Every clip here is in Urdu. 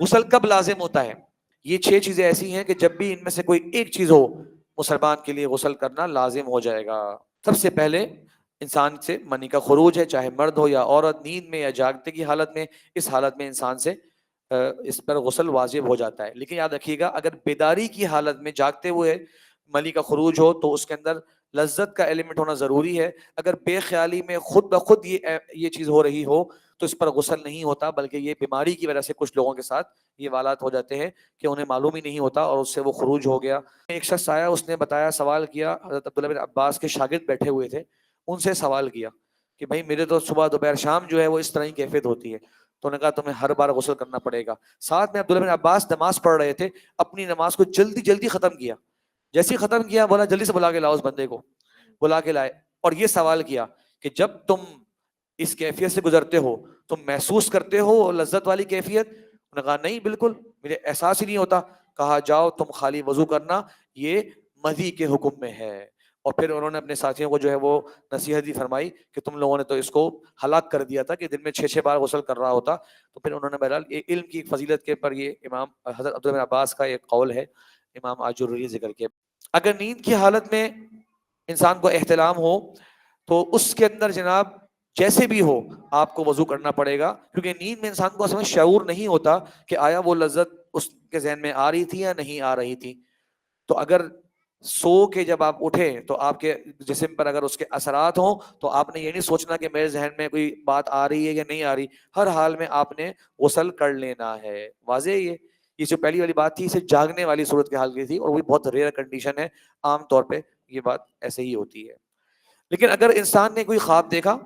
غسل کب لازم ہوتا ہے؟ یہ 6 چیزیں ایسی ہیں کہ جب بھی ان میں سے کوئی ایک چیز ہو مسلمان کے لیے غسل کرنا لازم ہو جائے گا۔ سب سے پہلے انسان سے منی کا خروج ہے، چاہے مرد ہو یا عورت، نیند میں یا جاگتے کی حالت میں، اس حالت میں انسان سے اس پر غسل واجب ہو جاتا ہے۔ لیکن یاد رکھیے گا، اگر بیداری کی حالت میں جاگتے ہوئے منی کا خروج ہو تو اس کے اندر لذت کا ایلیمنٹ ہونا ضروری ہے۔ اگر بے خیالی میں خود بخود یہ چیز ہو رہی ہو تو اس پر غسل نہیں ہوتا، بلکہ یہ بیماری کی وجہ سے کچھ لوگوں کے ساتھ یہ والات ہو جاتے ہیں کہ انہیں معلوم ہی نہیں ہوتا اور اس سے وہ خروج ہو گیا۔ ایک شخص آیا، اس نے بتایا، سوال کیا، حضرت عبداللہ بن عباس کے شاگرد بیٹھے ہوئے تھے، ان سے سوال کیا کہ بھائی میرے تو صبح دوپہر شام جو ہے وہ اس طرح کی کیفیت ہوتی ہے، تو انہوں نے کہا تمہیں ہر بار غسل کرنا پڑے گا۔ ساتھ میں عبداللہ بن عباس نماز پڑھ رہے تھے، اپنی نماز کو جلدی جلدی ختم کیا، جیسے ہی ختم کیا بولا جلدی سے بلا کے لاؤ اس بندے کو، بلا کے لائے، اور یہ سوال کیا کہ جب تم اس کیفیت سے گزرتے ہو تم محسوس کرتے ہو لذت والی کیفیت؟ انہوں نے کہا نہیں بالکل، مجھے احساس ہی نہیں ہوتا۔ کہا جاؤ تم خالی وضو کرنا، یہ مذی کے حکم میں ہے۔ اور پھر انہوں نے اپنے ساتھیوں کو جو ہے وہ نصیحت بھی فرمائی کہ تم لوگوں نے تو اس کو ہلاک کر دیا تھا کہ دن میں 6 بار غسل کر رہا ہوتا۔ تو پھر انہوں نے بہرحال علم کی فضیلت کے پر یہ امام حضرت عبداللہ بن عباس کا ایک قول ہے، امام آجوری ذکر کے۔ اگر نیند کی حالت میں انسان کو احتلام ہو تو اس کے اندر جناب جیسے بھی ہو آپ کو وضو کرنا پڑے گا، کیونکہ نیند میں انسان کو اصل میں شعور نہیں ہوتا کہ آیا وہ لذت اس کے ذہن میں آ رہی تھی یا نہیں آ رہی تھی۔ تو اگر سو کے جب آپ اٹھیں تو آپ کے جسم پر اگر اس کے اثرات ہوں تو آپ نے یہ نہیں سوچنا کہ میرے ذہن میں کوئی بات آ رہی ہے یا نہیں آ رہی، ہر حال میں آپ نے غسل کر لینا ہے۔ واضح ہے یہ جو پہلی والی بات تھی اسے جاگنے والی صورت کے حال کی تھی، اور وہ بہت ریئر کنڈیشن ہے، عام طور پہ یہ بات ایسے ہی ہوتی ہے۔ لیکن اگر انسان نے کوئی خواب دیکھا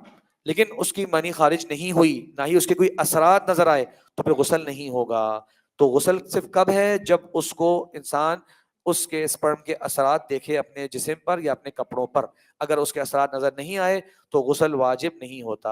لیکن اس کی منی خارج نہیں ہوئی، نہ ہی اس کے کوئی اثرات نظر آئے، تو پھر غسل نہیں ہوگا۔ تو غسل صرف کب ہے؟ جب اس کو انسان اس کے سپرم کے اثرات دیکھے اپنے جسم پر یا اپنے کپڑوں پر۔ اگر اس کے اثرات نظر نہیں آئے تو غسل واجب نہیں ہوتا۔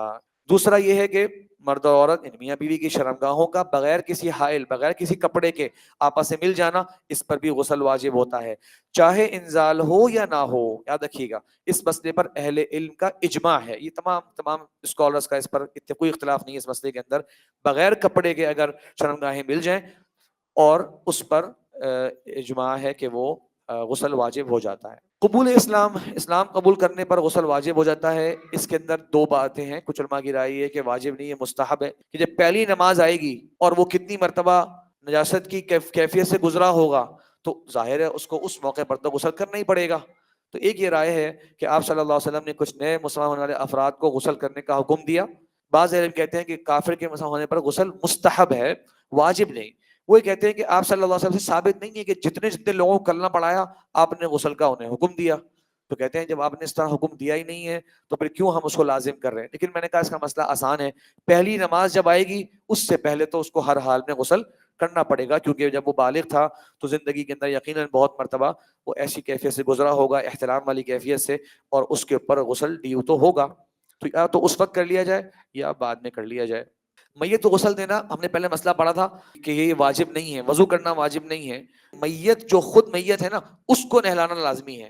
دوسرا یہ ہے کہ مرد اور عورت یعنی میاں بیوی کی شرمگاہوں کا بغیر کسی حائل، بغیر کسی کپڑے کے آپس سے مل جانا، اس پر بھی غسل واجب ہوتا ہے، چاہے انزال ہو یا نہ ہو۔ یاد رکھیے گا اس مسئلے پر اہل علم کا اجماع ہے، یہ تمام اسکالرز کا اس پر کوئی اختلاف نہیں ہے اس مسئلے کے اندر، بغیر کپڑے کے اگر شرمگاہیں مل جائیں اور اس پر اجماع ہے کہ وہ غسل واجب ہو جاتا ہے۔ قبول اسلام قبول کرنے پر غسل واجب ہو جاتا ہے۔ اس کے اندر 2 باتیں ہیں، کچھ علماء کی رائے ہے کہ واجب نہیں ہے، مستحب ہے، کہ جب پہلی نماز آئے گی اور وہ کتنی مرتبہ نجاست کی کیفیت سے گزرا ہوگا تو ظاہر ہے اس کو اس موقع پر تو غسل کرنا ہی پڑے گا۔ تو ایک یہ رائے ہے کہ آپ صلی اللہ علیہ وسلم نے کچھ نئے مسلمان ہونے والے افراد کو غسل کرنے کا حکم دیا۔ بعض علم کہتے ہیں کہ کافر کے مسلمان ہونے پر غسل مستحب ہے، واجب نہیں۔ وہ کہتے ہیں کہ آپ صلی اللہ علیہ وسلم سے ثابت نہیں ہے کہ جتنے لوگوں کو کلمہ پڑھایا آپ نے غسل کا انہیں حکم دیا۔ تو کہتے ہیں جب آپ نے اس طرح حکم دیا ہی نہیں ہے تو پھر کیوں ہم اس کو لازم کر رہے ہیں؟ لیکن میں نے کہا اس کا مسئلہ آسان ہے، پہلی نماز جب آئے گی اس سے پہلے تو اس کو ہر حال میں غسل کرنا پڑے گا، کیونکہ جب وہ بالغ تھا تو زندگی کے اندر یقیناً بہت مرتبہ وہ ایسی کیفیت سے گزرا ہوگا، احتلام والی کیفیت سے، اور اس کے اوپر غسل ڈیو تو ہوگا۔ تو یا تو اس وقت کر لیا جائے یا بعد میں کر لیا جائے۔ میت کو غسل دینا، ہم نے پہلے مسئلہ پڑھا تھا کہ یہ واجب نہیں ہے، وضو کرنا واجب نہیں ہے۔ میت جو خود میت ہے نا اس کو نہلانا لازمی ہے۔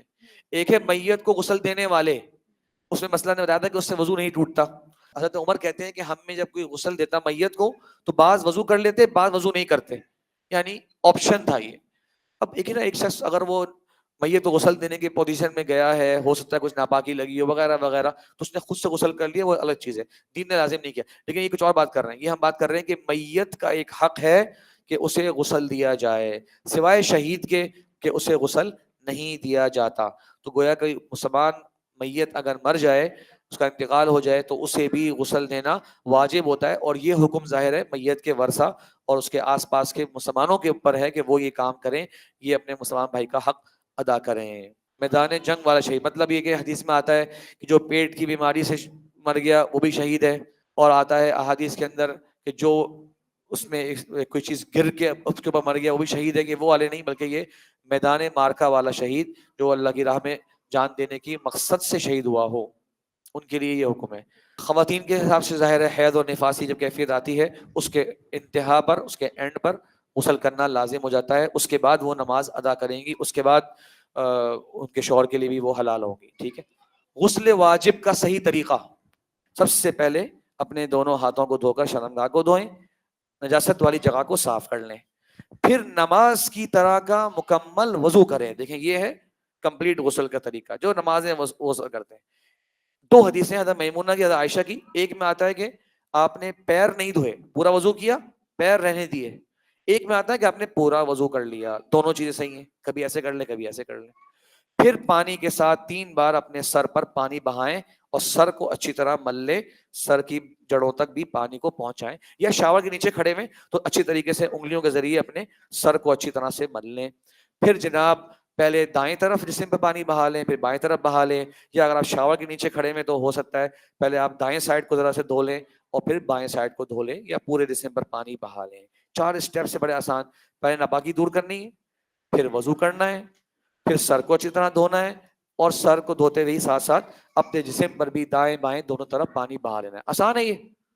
ایک ہے میت کو غسل دینے والے، اس میں مسئلہ نے بتایا تھا کہ اس سے وضو نہیں ٹوٹتا۔ حضرت عمر کہتے ہیں کہ ہم میں جب کوئی غسل دیتا میت کو تو بعض وضو کر لیتے، بعض وضو نہیں کرتے، یعنی آپشن تھا یہ۔ اب ایک نا ایک شخص اگر وہ میت کو غسل دینے کی پوزیشن میں گیا ہے، ہو سکتا ہے کچھ ناپاکی لگی ہو وغیرہ وغیرہ، تو اس نے خود سے غسل کر لیا، وہ الگ چیز ہے، دین نے لازم نہیں کیا۔ لیکن یہ کچھ اور بات کر رہے ہیں، یہ ہم بات کر رہے ہیں کہ میت کا ایک حق ہے کہ اسے غسل دیا جائے، سوائے شہید کے کہ اسے غسل نہیں دیا جاتا۔ تو گویا کہ مسلمان میت اگر مر جائے، اس کا انتقال ہو جائے، تو اسے بھی غسل دینا واجب ہوتا ہے، اور یہ حکم ظاہر ہے میت کے ورثہ اور اس کے آس پاس کے مسلمانوں کے اوپر ہے کہ وہ یہ کام کریں، یہ اپنے مسلمان بھائی کا حق ادا کریں۔ میدان جنگ والا شہید، مطلب یہ کہ حدیث میں آتا ہے کہ جو پیٹ کی بیماری سے مر گیا وہ بھی شہید ہے، اور آتا ہے احادیث کے اندر کہ جو اس میں کوئی چیز گر کے اس کے اوپر مر گیا وہ بھی شہید ہے، کہ وہ والے نہیں بلکہ یہ میدان مارکا والا شہید جو اللہ کی راہ میں جان دینے کی مقصد سے شہید ہوا ہو، ان کے لیے یہ حکم ہے۔ خواتین کے حساب سے ظاہر ہے حیض اور نفاسی جب کیفیت آتی ہے اس کے انتہا پر، اس کے اینڈ پر غسل کرنا لازم ہو جاتا ہے، اس کے بعد وہ نماز ادا کریں گی، اس کے بعد ان کے شوہر کے لیے بھی وہ حلال ہوں گی۔ ٹھیک ہے۔ غسل واجب کا صحیح طریقہ، سب سے پہلے اپنے دونوں ہاتھوں کو دھو کر شرمگاہ کو دھوئیں، نجاست والی جگہ کو صاف کر لیں، پھر نماز کی طرح کا مکمل وضو کریں. دیکھیں یہ ہے کمپلیٹ غسل کا طریقہ جو نمازیں غسل کرتے ہیں. دو حدیثیں حضرت میمونہ کی حضرت عائشہ کی. ایک میں آتا ہے کہ آپ نے پیر نہیں دھوئے، پورا وضو کیا، پیر رہنے دیے. ایک میں آتا ہے کہ آپ نے پورا وضو کر لیا. دونوں چیزیں صحیح ہیں، کبھی ایسے کر لیں کبھی ایسے کر لیں. پھر پانی کے ساتھ 3 بار اپنے سر پر پانی بہائیں اور سر کو اچھی طرح مل لیں، سر کی جڑوں تک بھی پانی کو پہنچائیں، یا شاور کے نیچے کھڑے ہوئے تو اچھی طریقے سے انگلیوں کے ذریعے اپنے سر کو اچھی طرح سے مل لیں. پھر جناب پہلے دائیں طرف جسم پہ پانی بہا لیں، پھر بائیں طرف بہا لیں، یا اگر آپ شاور کے نیچے کھڑے ہوئے تو ہو سکتا ہے پہلے آپ دائیں سائڈ کو ذرا سے دھو لیں اور پھر بائیں سائڈ کو دھو لیں، یا پورے جسم پر پانی بہا لیں. 4 اسٹیپ سے بڑے آسان. پہلے ناپاکی دور کرنی ہے، پھر وضو کرنا ہے، پھر سر کو اچھی طرح دھونا ہے، اور سر کو دھوتے ہوئے ساتھ ساتھ اپنے جسم پر بھی دائیں بائیں دونوں طرف پانی بہا لینا ہے. آسان ہے یہ.